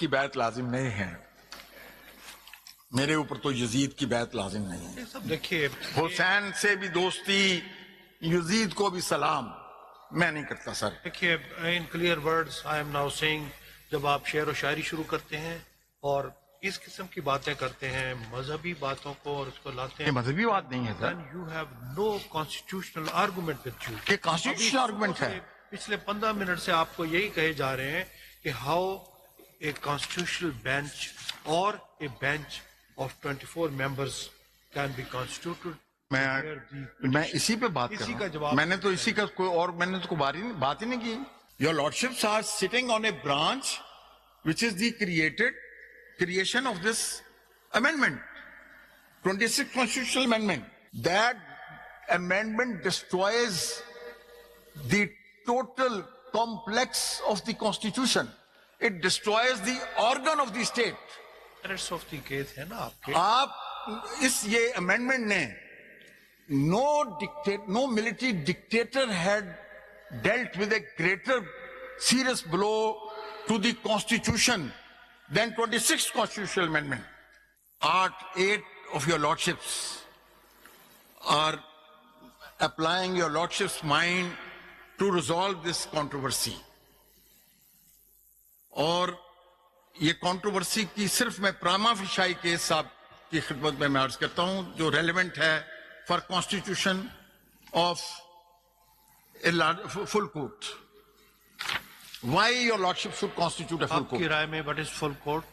की बैत लाजिम नहीं है, मेरे ऊपर तो यजीद की बैत लाजिम नहीं है। सब देखिए, हुसैन से भी दोस्ती, यजीद को भी सलाम, मैं नहीं करता सर। देखिए, in clear words I am now saying, जब आप शेर व शायरी शुरू करते हैं और इस किस्म की बातें करते हैं, मजहबी बातों को और उसको लाते हैं, मजहबी बात नहीं है sir, you have no constitutional argument with you. ये कॉन्स्टिट्यूशनल आर्गुमेंट है। पिछले 15 मिनट से आपको यही कहे जा रहे हैं कि हाउ ए कॉन्स्टिट्यूशनल बेंच और ए bench of 24 members can be constituted. मैं इसी पे बात कर इसी रहा का हूं। जवाब मैंने तो इसी का कोई और मैंने तो कोई बात ही नहीं की। Your lordships are sitting on a branch which is the creation of this amendment, 26th constitutional amendment. That amendment destroys the total complex of the constitution. It destroys the organ of the state. Merits of the case है ना आपके। आप इस ये amendment ने no military dictator had dealt with a greater serious blow to the constitution than 26th constitutional amendment. Art 8 of your lordships are applying your lordship's mind to resolve this controversy. और ये controversy की सिर्फ मैं प्रामा fisheye case साहब की खिदमत में मैं अर्ज करता हूं जो रेलेवेंट है for constitution of full court. Why your lordship should constitute a full court? आपकी राय में व्हाट इज फुल कोर्ट?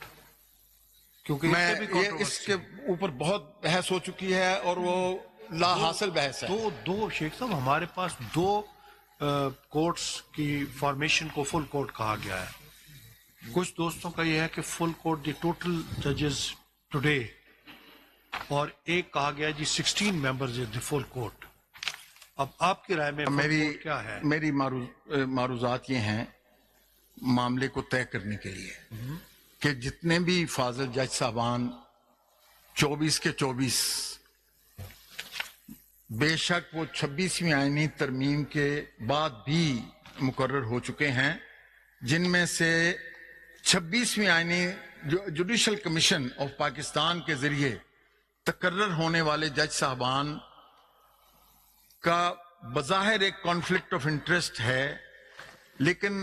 क्योंकि ये इसके ऊपर बहुत बहस हो चुकी है और वो ला हासिल बहस है। दो शेख साहब, हमारे पास दो कोर्ट्स की फॉर्मेशन को फुल कोर्ट कहा गया है। कुछ दोस्तों का यह है कि फुल कोर्ट द टोटल जजेस टुडे, और एक कहा गया जी 16 members is the full court. अब आपकी राय में क्या है? मेरी मारूजात ये हैं मामले को तय करने के लिए कि जितने भी फाजिल जज साहबान 24 के 24, बेशक वो 26वीं आईनी तरमीम के बाद भी मुकर्रर हो चुके हैं, जिनमें से 26वीं आईनी जुडिशल कमीशन ऑफ पाकिस्तान के जरिए तकर्रर होने वाले जज साहबान का बज़ाहिर एक कॉन्फ्लिक्ट ऑफ इंटरेस्ट है, लेकिन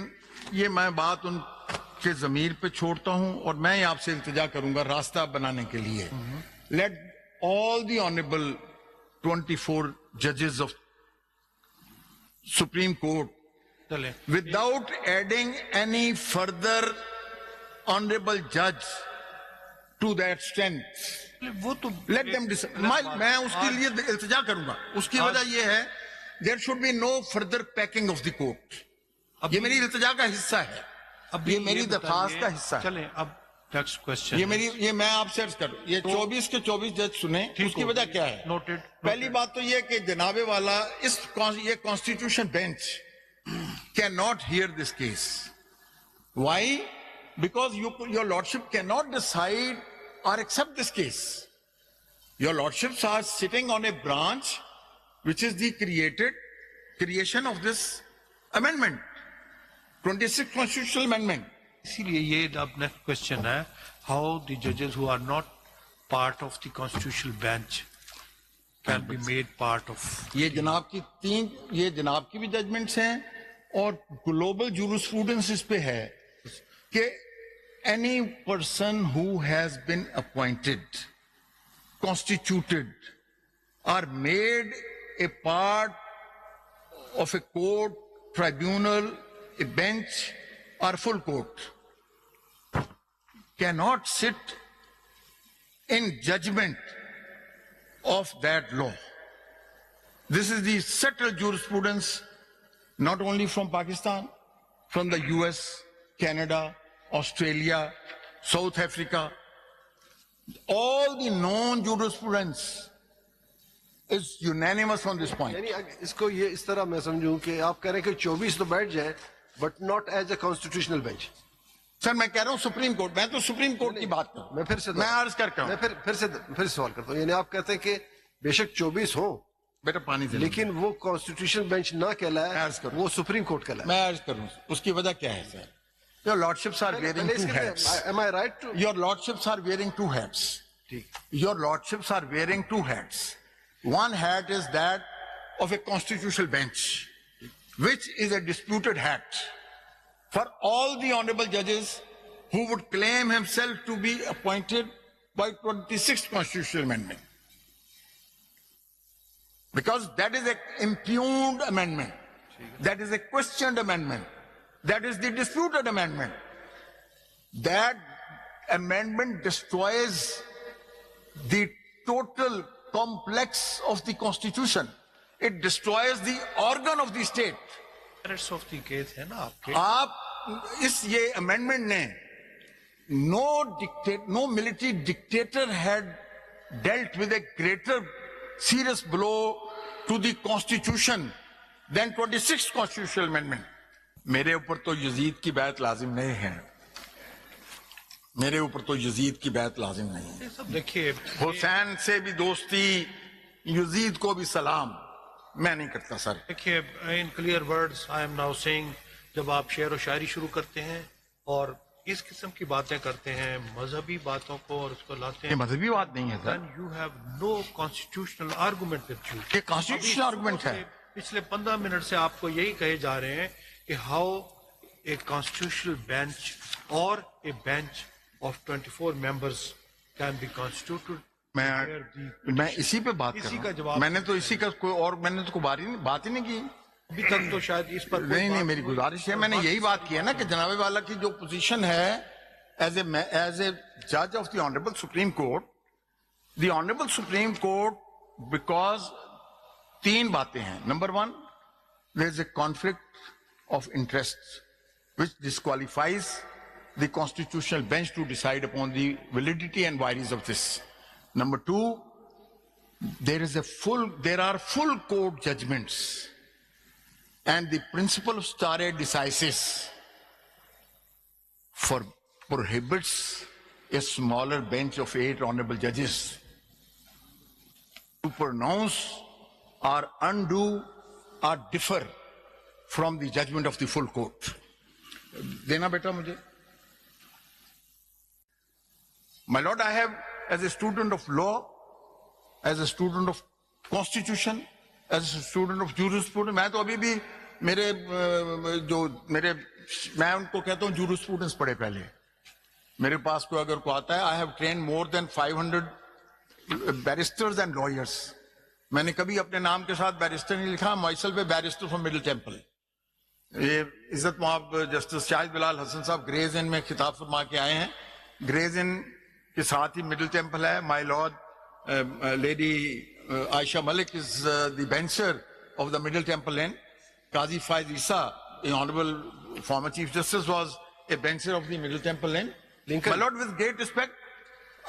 ये मैं बात उनके ज़मीर पे छोड़ता हूं और मैं आपसे इल्तिजा करूंगा रास्ता बनाने के लिए। लेट ऑल द ऑनरेबल 24 जजेस of supreme court without adding any further honourable जज टू दैट स्ट्रेंथ, वो तो लेट देम डिसाइड। मैं उसके लिए इल्तिजा करूंगा। उसकी वजह यह है there should be no further packing of the court. ये मेरी इल्तिजा का हिस्सा है, अब ये मेरी दरखास्त का हिस्सा है। चलें अब नेक्स्ट क्वेश्चन। ये मैं आपसे अर्ज करूं, ये 24 के 24 जज सुने, उसकी वजह क्या है? नोटेड। पहली बात तो ये कि जनाबे वाला ये constitution bench can not here this case. Why? Because your lordship can not decide or accept this case. Your lordships are sitting on a branch which is the creation of this amendment, 26th constitutional amendment. इसीलिए ये अब next question है, how the judges who are not part of the constitutional bench can be made part of। ये जनाब की भी judgements हैं और ग्लोबल जूरिस्प्रूडेंस इस पे है कि any person who has been appointed, constituted, or made a part of a court, tribunal, a bench, or full court cannot sit in judgment of that law. This is the settled jurisprudence not only from Pakistan, from the US, Canada, Australia, South Africa, all the known jurisprudence is unanimous on this point. यानी इसको ये इस तरह मैं समझूं कि आप कह रहे हैं कि 24 तो बैठ जाए but not as a constitutional bench. Sir मैं कह रहा हूं सुप्रीम कोर्ट, मैं तो सुप्रीम कोर्ट की बात कर रहा हूं। मैं अर्ज करता हूं, मैं फिर सवाल करता हूं। यानी आप कहते हैं कि बेशक 24 हो बेटा पानी दे, लेकिन वो कॉन्स्टिट्यूशनल बेंच ना कहलाए, वो सुप्रीम कोर्ट कहलाए। मैं अर्ज करूं उसकी वजह क्या है sir? Your lordships are wearing two hats. Am I right to? Your lordships are wearing two hats. Your lordships are wearing two hats. One hat is that of a constitutional bench, which is a disputed hat for all the honorable judges who would claim himself to be appointed by 26th Constitutional Amendment. Because that is an impugned amendment. That is a questioned amendment. That is the disputed amendment. That amendment destroys the total complex of the Constitution. It destroys the organ of the state. Merits of the case है ना आपके? आप इस ये amendment ने no military dictator had dealt with a greater serious blow to the Constitution than 26th Constitutional Amendment. मेरे ऊपर तो यजीद की बैत लाजिम नहीं है. मेरे ऊपर तो यजीद की बैत लाजिम नहीं है. सब देखिए, हुसैन से भी दोस्ती, यजीद को भी सलाम मैं नहीं करता सर. देखिए, in clear words I am now saying, जब आप शेर व शायरी शुरू करते हैं और इस किस्म की बातें करते हैं, मजहबी बातों को और उसको लाते हैं, मजहबी बात नहीं है sir. You have no constitutional argument with you. ये कॉन्स्टिट्यूशनल आर्गुमेंट है. पिछले 15 मिनट से आपको यही कहे जा रहे हैं कि हाउ ए कॉन्स्टिट्यूशनल बेंच और ए bench of 24 members can be constituted. मैं इसी पे बात कर रहा हूं. मैंने तो इसी का कोई और मैंने तो कोई बात ही नहीं की अभी तक. तो शायद इस पर नहीं, मेरी गुजारिश है, मैंने यही बात की है ना कि जनाबे वाला की जो पोजीशन है एज ए जज of the honourable supreme court, the honourable supreme court, because तीन बातें हैं. Number one, there is a conflict of interest which disqualifies the constitutional bench to decide upon the validity and vires of this. Number two, there are full court judgments, and the principle of stare decisis prohibits a smaller bench of 8 honorable judges to pronounce or undo or differ from the judgment of the full court. देना बेटा मुझे. My lord, I have, as a student of law, as a student of constitution, as a student of jurisprudence, मैं तो अभी भी मैं उनको कहता हूँ jurisprudence पढ़े पहले. मेरे पास कोई अगर आता है, I have trained more than 500 barristers and lawyers. मैंने कभी अपने नाम के साथ बैरिस्टर नहीं लिखा. myself a barrister from Middle Temple. ये इज्जत माब जस्टिस शाहिद बिलाल हसन साहब ग्रेज इन में खिताब फरमा के आए हैं. ग्रेज इन के साथ ही मिडिल टेम्पल है. My lord lady Ayesha Malik is the bencher of the Middle Temple Inn. Qazi Faez Isa, the honorable former chief justice, was a bencher of the middle temple inn. My lord, with great respect,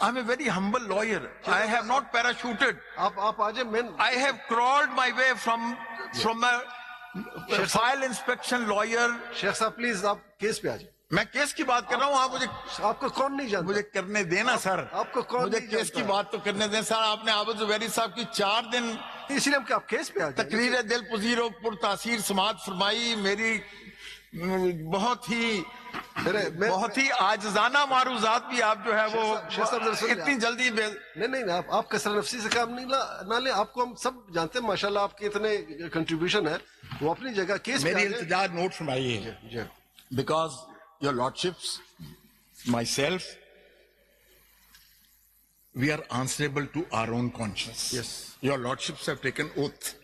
I'm a very humble lawyer. I have not parachuted. आप आज I have crawled my way from a file inspection lawyer. Sheikh साहब please आप case पे आ जाए. मैं case की बात कर रहा हूँ. आप मुझे, आपको कौन नहीं जानता? मुझे करने देना सर. आपको कौन मुझे नहीं केस की बात तो करने दें सर. आपने आबद जुबैरी साहब की 4 दिन इसलिए हम आप केस पे आ जाए. तकरीर दिल पजीर और पुरतासीर समात फरमाई. मेरी बहुत ही आजजाना मारूजात भी आप जो है वो इतनी जल्दी नहीं आप कसर नफसी से काम नहीं ना ले. आपको हम सब जानते हैं माशाल्लाह आपके इतने कंट्रीब्यूशन है. वो अपनी जगह केस मेरी इल्तिजा नोट फरमाइए. Because your lordships, myself, we are answerable to our own conscience. Yes. Your lordships have taken oath.